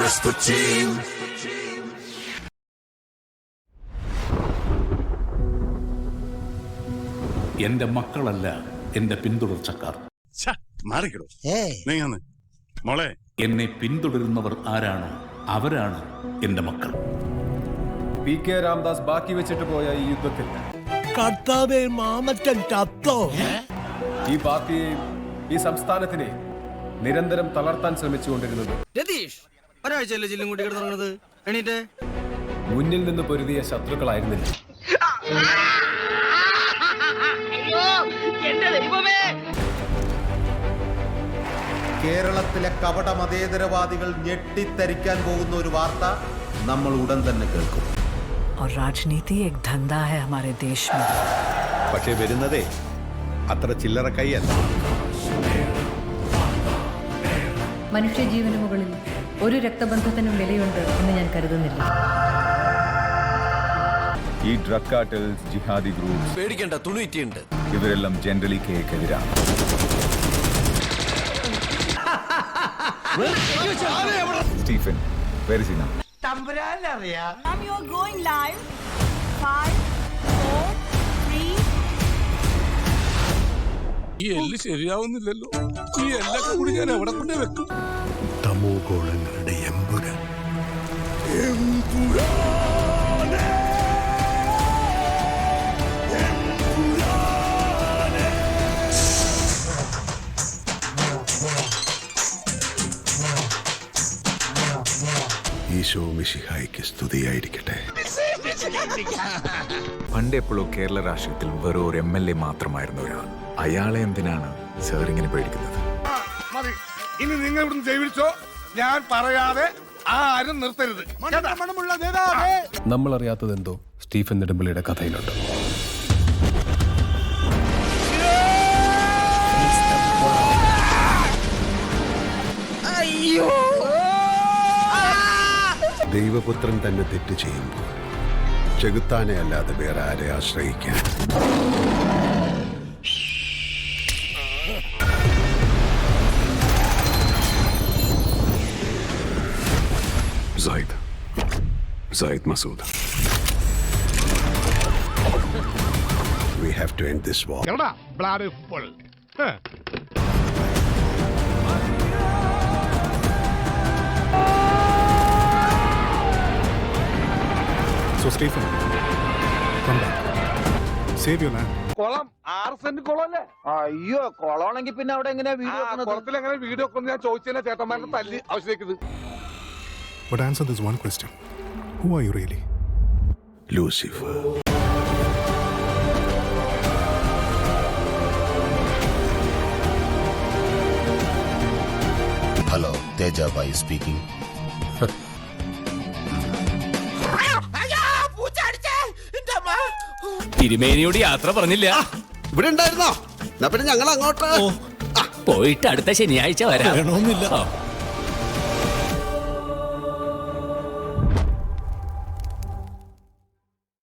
Trust the team. എന്റെ മക്കളല്ല എന്റെ പിന്തുടർച്ചക്കാർ. മാറിക്കിടോ നീങ്ങന്ന് മോളെ. എന്നെ പിന്തുടരുന്നവർ ആരാണോ അവരാണ് എന്റെ മക്കൾ. PK രാംദാസ് ബാക്കി വെച്ചിട്ട് പോയ ഈ യുദ്ധത്തിൽ കർത്താവേ മാമറ്റൻ ചത്തോ? ഈ പാർട്ടിയെയും ഈ സംസ്ഥാനത്തിനെ നിരന്തരം തളർത്താൻ ശ്രമിച്ചുകൊണ്ടിരുന്നത് രതീഷ് ഒരാഴ്ചയല്ലേ ജില്ലും കൂട്ടി കിടന്നുറങ്ങുന്നത്. എണീറ്റേ. മുന്നിൽ നിന്ന് പൊരുതിയ ശത്രുക്കളായിരുന്നില്ല. കേരളത്തിലെ കപട മതേതരവാദികൾ ഞെട്ടിത്തരിക്കാൻ പോകുന്ന ഒരു വാർത്ത നമ്മൾ ഉടൻ തന്നെ കേൾക്കും. और राजनीति एक धंधा है हमारे देश में. പക്ഷേ വരുന്നതേ അത്ര ചില്ലറ കൈയല്ല. മനുഷ്യജീവന് മുകളിൽ ഒരു രക്തബന്ധത്തിനും വിലയുണ്ട് എന്ന് ഞാൻ കരുതുന്നില്ല. ഈ ഡ്രഗ് കാർട്ടൽസ്, ജിഹാദി ഗ്രൂപ്പ്സ്, പേടിക്കണ്ട, തുണിയിട്ടുണ്ട്. ഇവരെല്ലാം ജനറലി കേക്കെതിരാണ്. Stephen, where is he now? You are going live. 5, 4, 3. ഈ എല്ല് ശരിയാവുന്നില്ലല്ലോ. ഈ എല്ലൊക്കെ കൂടി ഞാൻ എവിടെ കൊണ്ടേ വെക്കും? തമോഗോളങ്ങളുടെ എമ്പുരാൻ. ഈശോ മിശിഹായ്ക്ക് സ്തുതിയായിരിക്കട്ടെ. പണ്ടെപ്പോഴോ കേരള രാഷ്ട്രീയത്തിൽ വെറും ഒരു MLA മാത്രമായിരുന്ന ഒരാൾ. അയാളെ എന്തിനാണ് സാർ ഇങ്ങനെ പേടിക്കുന്നത്? ഇനി നിങ്ങൾ ഇവിടുന്ന് ജൈവിച്ചോ, ഞാൻ പറയാതെ ആരും നിർത്തരുത്. നമ്മൾ അറിയാത്തത് എന്തോ സ്റ്റീഫൻ നെടുമ്പള്ളിയുടെ കഥയിലുണ്ട്. ദൈവപുത്രൻ തന്നെ തെറ്റ് ചെയ്യുമ്പോൾ ചെകുത്താനെ അല്ലാതെ വേറെ ആരെ ആശ്രയിക്കാൻ? Zaid Masood. We have to end this war. So Stephen, come back. Save your land. കുളം 6 സെന്റ് കുളമല്ലേ? അയ്യോ, കുളമാണെങ്കിൽ പിന്നെ അവിടെ എങ്ങനെയാ വീഡിയോ കുളത്തിലെങ്ങനെ വീഡിയോ ഒക്കെ ഞാൻ ചോദിച്ചാൽ ചേട്ടന്മാരുടെ തല്ലി ആവശ്യത്തേക്ക്. But answer this one question. Who are you really? Lucifer. Hello, Tejabhai speaking. തിരുമേനിയോട് യാത്ര പറഞ്ഞില്ല. ഇവിടെ ഉണ്ടായിരുന്നോ? പിന്നെ ഞങ്ങൾ അങ്ങോട്ട് പോയിട്ട് അടുത്ത ശനിയാഴ്ച വരാം. വേണമെന്നില്ല.